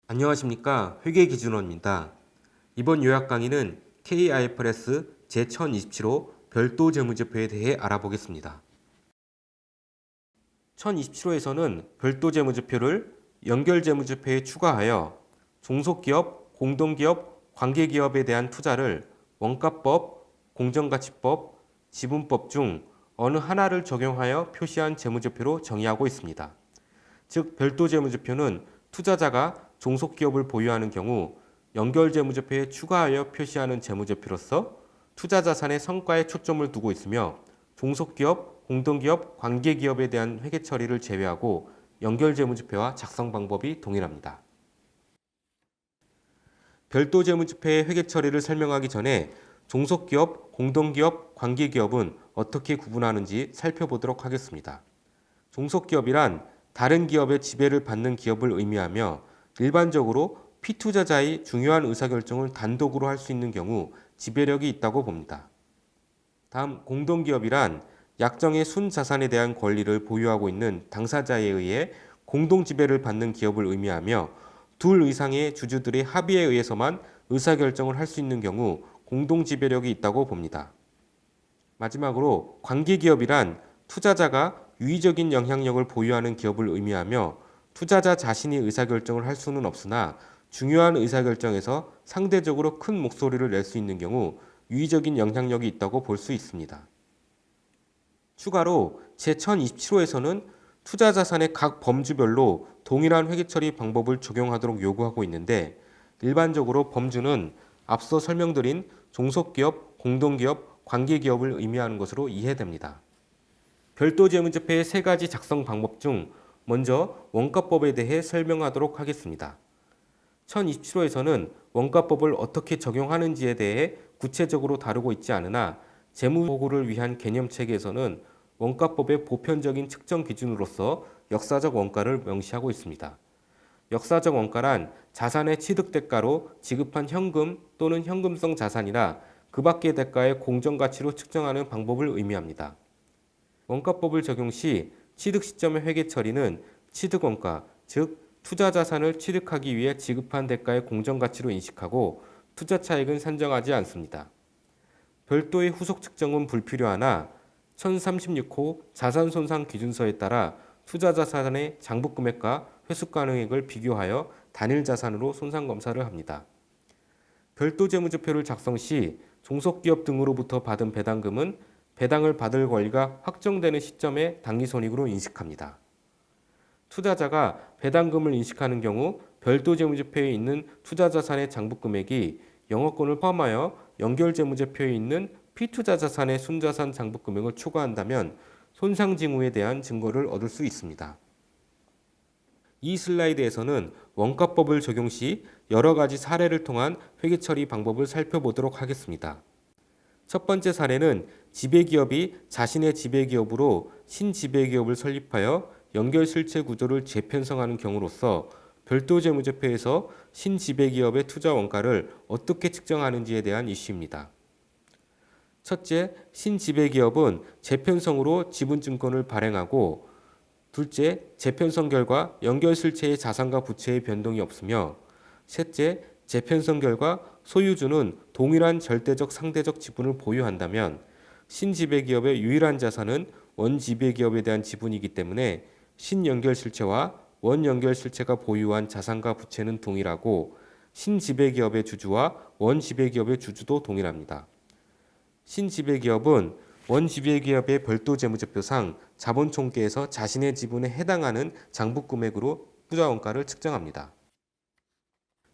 안녕하십니까, 회계기준원입니다. 이번 요약 강의는 KIFRS 제1027호 별도 재무제표에 대해 알아보겠습니다. 1027호에서는 별도 재무제표를 연결 재무제표에 추가하여 종속기업, 공동기업, 관계기업에 대한 투자를 원가법, 공정가치법, 지분법 중 어느 하나를 적용하여 표시한 재무제표로 정의하고 있습니다. 즉, 별도 재무제표는 투자자가 종속기업을 보유하는 경우 연결 재무제표에 추가하여 표시하는 재무제표로서 투자 자산의 성과에 초점을 두고 있으며 종속기업, 공동기업, 관계기업에 대한 회계 처리를 제외하고 연결 재무제표와 작성 방법이 동일합니다. 별도 재무제표의 회계 처리를 설명하기 전에 종속기업, 공동기업, 관계기업은 어떻게 구분하는지 살펴보도록 하겠습니다. 종속기업이란 다른 기업의 지배를 받는 기업을 의미하며 일반적으로 피투자자의 중요한 의사결정을 단독으로 할 수 있는 경우 지배력이 있다고 봅니다. 다음, 공동기업이란 약정의 순자산에 대한 권리를 보유하고 있는 당사자에 의해 공동지배를 받는 기업을 의미하며 둘 이상의 주주들의 합의에 의해서만 의사결정을 할 수 있는 경우 공동지배력이 있다고 봅니다. 마지막으로 관계기업이란 투자자가 유의적인 영향력을 보유하는 기업을 의미하며 투자자 자신이 의사결정을 할 수는 없으나 중요한 의사결정에서 상대적으로 큰 목소리를 낼 수 있는 경우 유의적인 영향력이 있다고 볼 수 있습니다. 추가로 제1027호에서는 투자 자산의 각 범주별로 동일한 회계처리 방법을 적용하도록 요구하고 있는데 일반적으로 범주는 앞서 설명드린 종속기업, 공동기업, 관계기업을 의미하는 것으로 이해됩니다. 별도 재무제표의 세 가지 작성 방법 중 먼저 원가법에 대해 설명하도록 하겠습니다. 1027호에서는 원가법을 어떻게 적용하는지에 대해 구체적으로 다루고 있지 않으나 재무보고를 위한 개념체계에서는 원가법의 보편적인 측정 기준으로서 역사적 원가를 명시하고 있습니다. 역사적 원가란 자산의 취득대가로 지급한 현금 또는 현금성 자산이나 그 밖의 대가의 공정가치로 측정하는 방법을 의미합니다. 원가법을 적용 시 취득 시점의 회계 처리는 취득원가, 즉 투자 자산을 취득하기 위해 지급한 대가의 공정가치로 인식하고 투자 차익은 산정하지 않습니다. 별도의 후속 측정은 불필요하나 1036호 자산손상기준서에 따라 투자 자산의 장부금액과 회수가능액을 비교하여 단일 자산으로 손상검사를 합니다. 별도 재무제표를 작성 시 종속기업 등으로부터 받은 배당금은 배당을 받을 권리가 확정되는 시점에 당기손익으로 인식합니다. 투자자가 배당금을 인식하는 경우 별도 재무제표에 있는 투자자산의 장부금액이 영업권을 포함하여 연결재무제표에 있는 피투자 자산의 순자산 장부금액을 초과한다면 손상징후에 대한 증거를 얻을 수 있습니다. 이 슬라이드에서는 원가법을 적용 시 여러 가지 사례를 통한 회계처리 방법을 살펴보도록 하겠습니다. 첫 번째 사례는 지배기업이 자신의 지배기업으로 신지배기업을 설립하여 연결실체 구조를 재편성하는 경우로서 별도 재무제표에서 신지배기업의 투자 원가를 어떻게 측정하는지에 대한 이슈입니다. 첫째, 신지배기업은 재편성으로 지분증권을 발행하고 둘째, 재편성 결과 연결실체의 자산과 부채의 변동이 없으며 셋째, 재편성 결과 소유주는 동일한 절대적 상대적 지분을 보유한다면 신지배기업의 유일한 자산은 원지배기업에 대한 지분이기 때문에 신연결실체와 원연결실체가 보유한 자산과 부채는 동일하고 신지배기업의 주주와 원지배기업의 주주도 동일합니다. 신지배기업은 원지배기업의 별도 재무제표상 자본총계에서 자신의 지분에 해당하는 장부금액으로 투자원가를 측정합니다.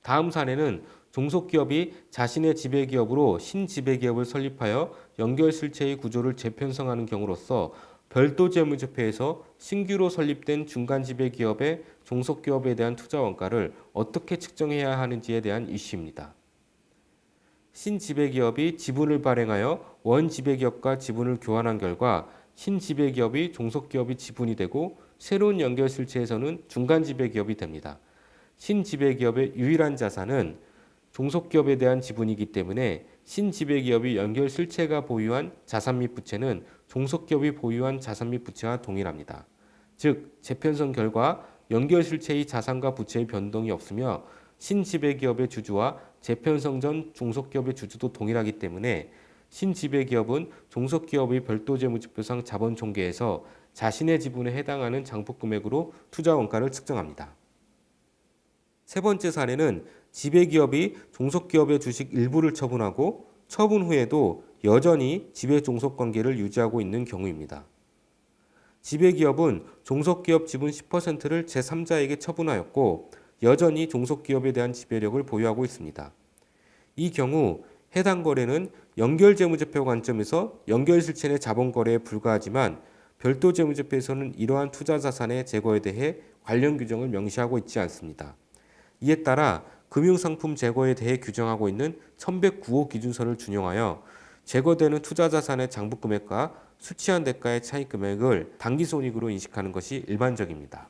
다음 사례는 종속기업이 자신의 지배기업으로 신지배기업을 설립하여 연결실체의 구조를 재편성하는 경우로서 별도 재무제표에서 신규로 설립된 중간지배기업의 종속기업에 대한 투자원가를 어떻게 측정해야 하는지에 대한 이슈입니다. 신지배기업이 지분을 발행하여 원지배기업과 지분을 교환한 결과 신지배기업이 종속기업이 지분이 되고 새로운 연결실체에서는 중간지배기업이 됩니다. 신지배기업의 유일한 자산은 종속기업에 대한 지분이기 때문에 신지배기업이 연결실체가 보유한 자산 및 부채는 종속기업이 보유한 자산 및 부채와 동일합니다. 즉, 재편성 결과 연결실체의 자산과 부채의 변동이 없으며 신지배기업의 주주와 재편성전 종속기업의 주주도 동일하기 때문에 신지배기업은 종속기업의 별도재무지표상 자본총계에서 자신의 지분에 해당하는 장부금액으로 투자원가를 측정합니다. 세 번째 사례는 지배기업이 종속기업의 주식 일부를 처분하고 처분 후에도 여전히 지배종속관계를 유지하고 있는 경우입니다. 지배기업은 종속기업 지분 10%를 제3자에게 처분하였고 여전히 종속기업에 대한 지배력을 보유하고 있습니다. 이 경우 해당 거래는 연결재무제표 관점에서 연결실체의 자본거래에 불과하지만 별도재무제표에서는 이러한 투자자산의 제거에 대해 관련 규정을 명시하고 있지 않습니다. 이에 따라 금융상품 제거에 대해 규정하고 있는 1109호 기준서를 준용하여 제거되는 투자자산의 장부금액과 수취한 대가의 차익금액을 당기손익으로 인식하는 것이 일반적입니다.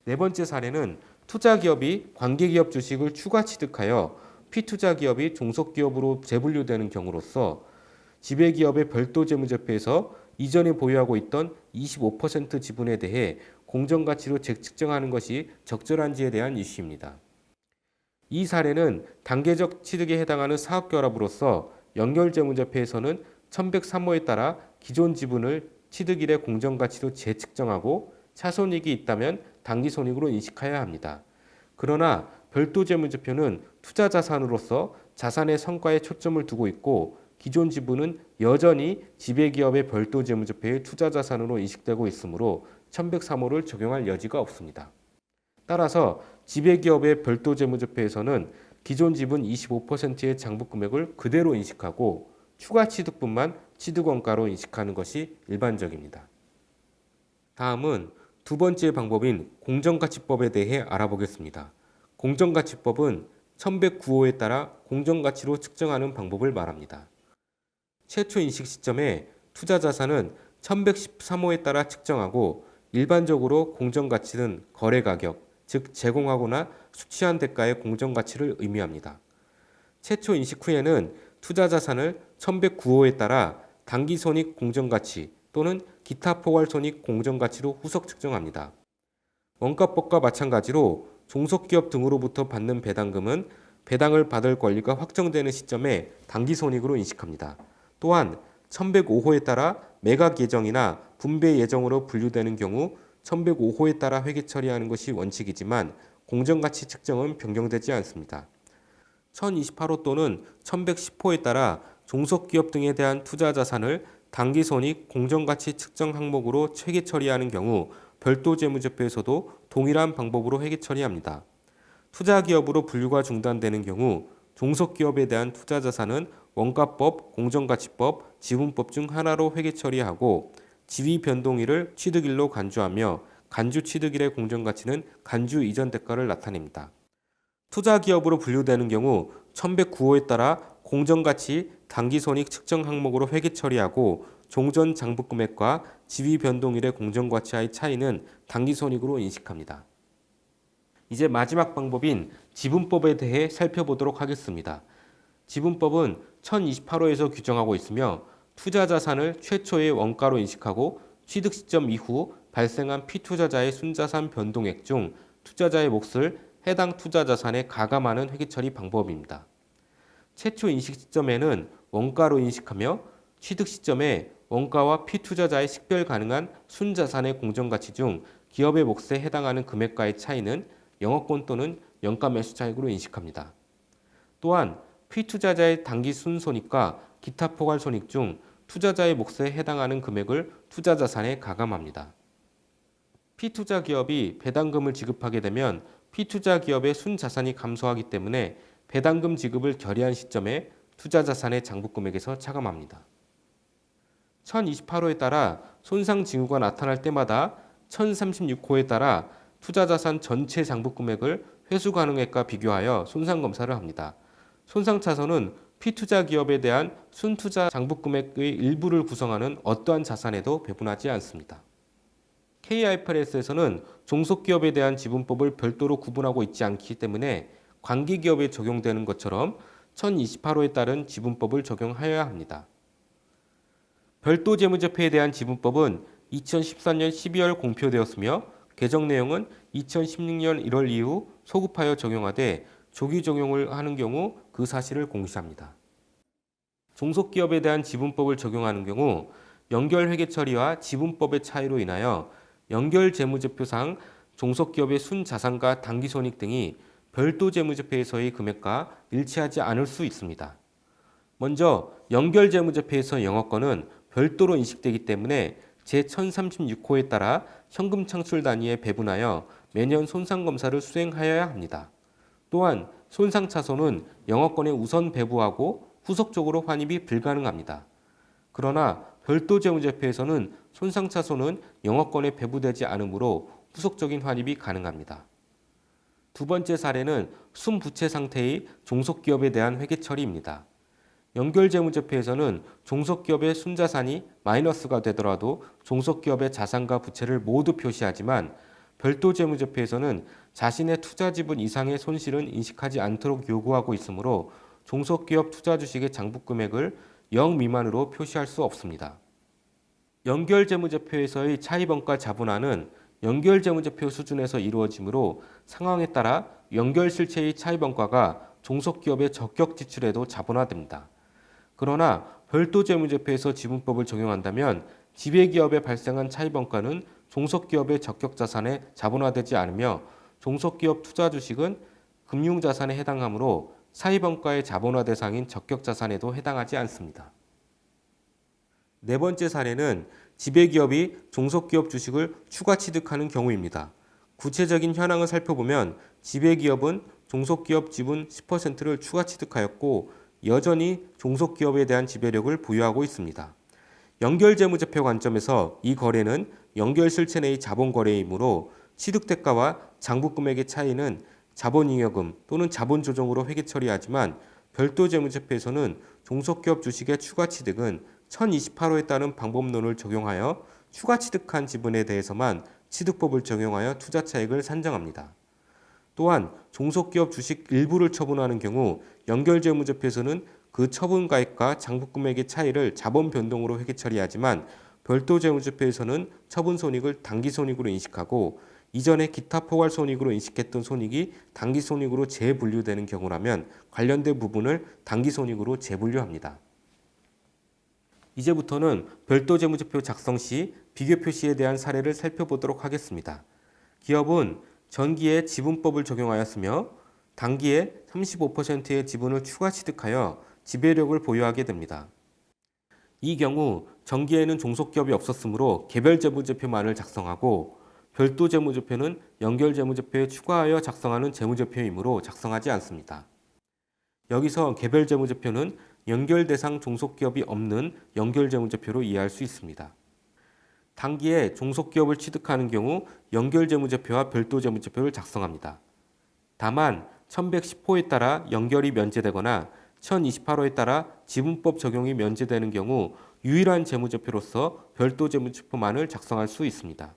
네 번째 사례는 투자기업이 관계기업 주식을 추가 취득하여 피투자기업이 종속기업으로 재분류되는 경우로서 지배기업의 별도재무제표에서 이전에 보유하고 있던 25% 지분에 대해 공정가치로 재측정하는 것이 적절한지에 대한 이슈입니다. 이 사례는 단계적 취득에 해당하는 사업결합으로서 연결재무제표에서는 1103호에 따라 기존 지분을 취득일의 공정가치로 재측정하고 차손익이 있다면 당기손익으로 인식해야 합니다. 그러나 별도재무제표는 투자자산으로서 자산의 성과에 초점을 두고 있고 기존 지분은 여전히 지배기업의 별도재무제표의 투자자산으로 인식되고 있으므로 1103호를 적용할 여지가 없습니다. 따라서 지배기업의 별도재무제표에서는 기존 지분 25%의 장부금액을 그대로 인식하고 추가 취득분만 취득원가로 인식하는 것이 일반적입니다. 다음은 두 번째 방법인 공정가치법에 대해 알아보겠습니다. 공정가치법은 1109호에 따라 공정가치로 측정하는 방법을 말합니다. 최초 인식 시점에 투자자산은 1113호에 따라 측정하고 일반적으로 공정가치는 거래가격, 즉 제공하거나 수취한 대가의 공정가치를 의미합니다. 최초 인식 후에는 투자자산을 1109호에 따라 당기손익 공정가치 또는 기타 포괄손익 공정가치로 후속 측정합니다. 원가법과 마찬가지로 종속기업 등으로부터 받는 배당금은 배당을 받을 권리가 확정되는 시점에 당기손익으로 인식합니다. 또한 1105호에 따라 매각 예정이나 분배 예정으로 분류되는 경우 1105호에 따라 회계 처리하는 것이 원칙이지만 공정가치 측정은 변경되지 않습니다. 1028호 또는 1110호에 따라 종속기업 등에 대한 투자자산을 당기손익 공정가치 측정 항목으로 회계 처리하는 경우 별도재무제표에서도 동일한 방법으로 회계 처리합니다. 투자기업으로 분류가 중단되는 경우 종속기업에 대한 투자자산은 원가법, 공정가치법, 지분법 중 하나로 회계 처리하고 지위 변동일을 취득일로 간주하며 간주 취득일의 공정가치는 간주 이전 대가를 나타냅니다. 투자기업으로 분류되는 경우 1109호에 따라 공정가치 당기손익 측정 항목으로 회계 처리하고 종전 장부금액과 지위 변동일의 공정가치와의 차이는 당기손익으로 인식합니다. 이제 마지막 방법인 지분법에 대해 살펴보도록 하겠습니다. 지분법은 1028호에서 규정하고 있으며 투자자산을 최초의 원가로 인식하고 취득 시점 이후 발생한 피투자자의 순자산 변동액 중 투자자의 몫을 해당 투자자산에 가감하는 회계처리 방법입니다. 최초 인식 시점에는 원가로 인식하며 취득 시점에 원가와 피투자자의 식별 가능한 순자산의 공정가치 중 기업의 몫에 해당하는 금액과의 차이는 영업권 또는 영가 매수 차익으로 인식합니다. 또한 피투자자의 당기 순손익과 기타 포괄손익 중 투자자의 몫에 해당하는 금액을 투자자산에 가감합니다. 피투자 기업이 배당금을 지급하게 되면 피투자 기업의 순자산이 감소하기 때문에 배당금 지급을 결의한 시점에 투자자산의 장부금액에서 차감합니다. 1028호에 따라 손상 징후가 나타날 때마다 1036호에 따라 투자자산 전체 장부금액을 회수가능액과 비교하여 손상검사를 합니다. 손상차손은 피투자 기업에 대한 순투자 장부금액의 일부를 구성하는 어떠한 자산에도 배분하지 않습니다. KIFRS에서는 종속기업에 대한 지분법을 별도로 구분하고 있지 않기 때문에 관계기업에 적용되는 것처럼 1028호에 따른 지분법을 적용하여야 합니다. 별도재무제표에 대한 지분법은 2014년 12월 공표되었으며 개정 내용은 2016년 1월 이후 소급하여 적용하되 조기 적용을 하는 경우 그 사실을 공시합니다. 종속기업에 대한 지분법을 적용하는 경우 연결회계처리와 지분법의 차이로 인하여 연결재무제표상 종속기업의 순자산과 당기손익 등이 별도 재무제표에서의 금액과 일치하지 않을 수 있습니다. 먼저 연결재무제표에서 영업권은 별도로 인식되기 때문에 제1036호에 따라 현금 창출 단위에 배분하여 매년 손상검사를 수행하여야 합니다. 또한 손상차손은 영업권에 우선 배부하고 후속적으로 환입이 불가능합니다. 그러나 별도 재무제표에서는 손상차손은 영업권에 배부되지 않으므로 후속적인 환입이 가능합니다. 두 번째 사례는 순부채 상태의 종속기업에 대한 회계처리입니다. 연결재무제표에서는 종속기업의 순자산이 마이너스가 되더라도 종속기업의 자산과 부채를 모두 표시하지만 별도 재무제표에서는 자신의 투자 지분 이상의 손실은 인식하지 않도록 요구하고 있으므로 종속기업 투자주식의 장부금액을 0 미만으로 표시할 수 없습니다. 연결재무제표에서의 차입원가 자분화는 연결재무제표 수준에서 이루어지므로 상황에 따라 연결실체의 차입원가가 종속기업의 적격 지출에도 자분화됩니다. 그러나 별도 재무제표에서 지분법을 적용한다면 지배기업에 발생한 차입원가는 종속기업의 적격자산에 자분화되지 않으며 종속기업 투자주식은 금융자산에 해당하므로 차입원가의 자본화 대상인 적격자산에도 해당하지 않습니다. 네 번째 사례는 지배기업이 종속기업 주식을 추가 취득하는 경우입니다. 구체적인 현황을 살펴보면 지배기업은 종속기업 지분 10%를 추가 취득하였고 여전히 종속기업에 대한 지배력을 부여하고 있습니다. 연결재무제표 관점에서 이 거래는 연결실체 내의 자본거래이므로 취득대가와 장부금액의 차이는 자본잉여금 또는 자본조정으로 회계처리하지만 별도 재무제표에서는 종속기업 주식의 추가 취득은 1028호에 따른 방법론을 적용하여 추가 취득한 지분에 대해서만 취득법을 적용하여 투자차익을 산정합니다. 또한 종속기업 주식 일부를 처분하는 경우 연결재무제표에서는 그 처분가액과 장부금액의 차이를 자본 변동으로 회계처리하지만 별도 재무제표에서는 처분손익을 당기손익으로 인식하고 이전에 기타 포괄손익으로 인식했던 손익이 당기손익으로 재분류되는 경우라면 관련된 부분을 당기손익으로 재분류합니다. 이제부터는 별도 재무제표 작성 시 비교 표시에 대한 사례를 살펴보도록 하겠습니다. 기업은 전기에 지분법을 적용하였으며 단기에 35%의 지분을 추가 취득하여 지배력을 보유하게 됩니다. 이 경우 전기에는 종속기업이 없었으므로 개별 재무제표만을 작성하고 별도 재무제표는 연결 재무제표에 추가하여 작성하는 재무제표이므로 작성하지 않습니다. 여기서 개별 재무제표는 연결 대상 종속기업이 없는 연결 재무제표로 이해할 수 있습니다. 단기에 종속기업을 취득하는 경우 연결 재무제표와 별도 재무제표를 작성합니다. 다만 1110호에 따라 연결이 면제되거나 1028호에 따라 지분법 적용이 면제되는 경우 유일한 재무제표로서 별도 재무제표만을 작성할 수 있습니다.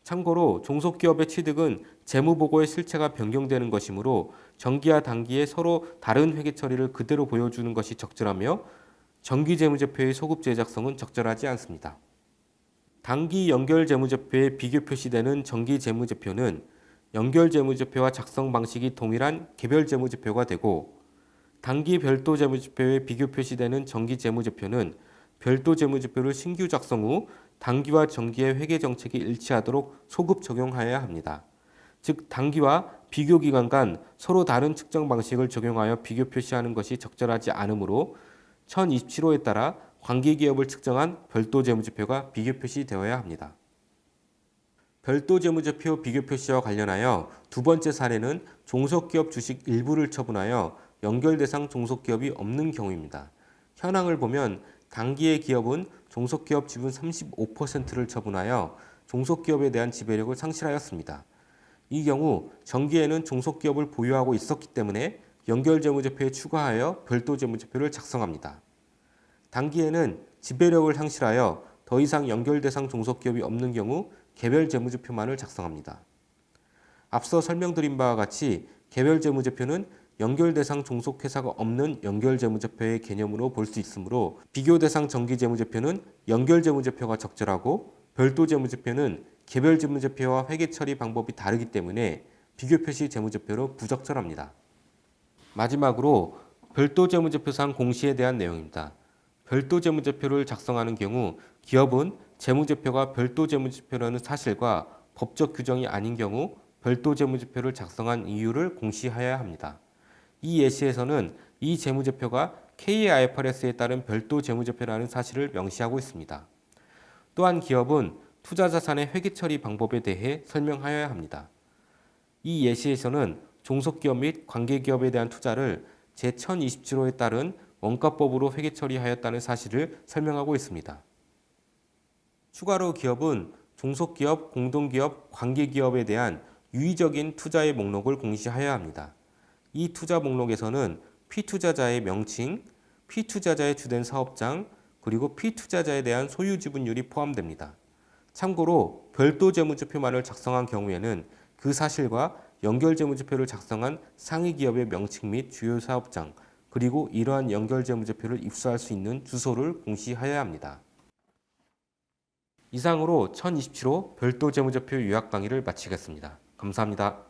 참고로 종속기업의 취득은 재무보고의 실체가 변경되는 것이므로 정기와 단기에 서로 다른 회계처리를 그대로 보여주는 것이 적절하며 정기재무제표의 소급 제작성은 적절하지 않습니다. 단기 연결재무제표에 비교 표시되는 정기재무제표는 연결재무제표와 작성 방식이 동일한 개별재무제표가 되고 단기 별도 재무제표에 비교 표시되는 정기재무제표는 별도 재무제표를 신규 작성 후 단기와 정기의 회계 정책이 일치하도록 소급 적용하여야 합니다. 즉 단기와 비교 기간 간 서로 다른 측정 방식을 적용하여 비교 표시하는 것이 적절하지 않으므로 1027호에 따라 관계기업을 측정한 별도 재무제표가 비교 표시되어야 합니다. 별도 재무제표 비교 표시와 관련하여 두 번째 사례는 종속기업 주식 일부를 처분하여 연결 대상 종속기업이 없는 경우입니다. 현황을 보면 단기의 기업은 종속기업 지분 35%를 처분하여 종속기업에 대한 지배력을 상실하였습니다. 이 경우 정기에는 종속기업을 보유하고 있었기 때문에 연결재무제표에 추가하여 별도 재무제표를 작성합니다. 단기에는 지배력을 상실하여 더 이상 연결대상 종속기업이 없는 경우 개별 재무제표만을 작성합니다. 앞서 설명드린 바와 같이 개별 재무제표는 연결대상 종속회사가 없는 연결재무제표의 개념으로 볼 수 있으므로 비교대상 정기재무제표는 연결재무제표가 적절하고 별도 재무제표는 개별 재무제표와 회계 처리 방법이 다르기 때문에 비교 표시 재무제표로 부적절합니다. 마지막으로 별도 재무제표상 공시에 대한 내용입니다. 별도 재무제표를 작성하는 경우 기업은 재무제표가 별도 재무제표라는 사실과 법적 규정이 아닌 경우 별도 재무제표를 작성한 이유를 공시하여야 합니다. 이 예시에서는 이 재무제표가 KIFRS에 따른 별도 재무제표라는 사실을 명시하고 있습니다. 또한 기업은 투자자산의 회계처리 방법에 대해 설명하여야 합니다. 이 예시에서는 종속기업 및 관계기업에 대한 투자를 제1027호에 따른 원가법으로 회계처리하였다는 사실을 설명하고 있습니다. 추가로 기업은 종속기업, 공동기업, 관계기업에 대한 유의적인 투자의 목록을 공시하여야 합니다. 이 투자 목록에서는 피투자자의 명칭, 피투자자의 주된 사업장, 그리고 피투자자에 대한 소유지분율이 포함됩니다. 참고로 별도 재무제표만을 작성한 경우에는 그 사실과 연결 재무제표를 작성한 상위 기업의 명칭 및 주요 사업장, 그리고 이러한 연결 재무제표를 입수할 수 있는 주소를 공시하여야 합니다. 이상으로 1027호 별도 재무제표 요약 강의를 마치겠습니다. 감사합니다.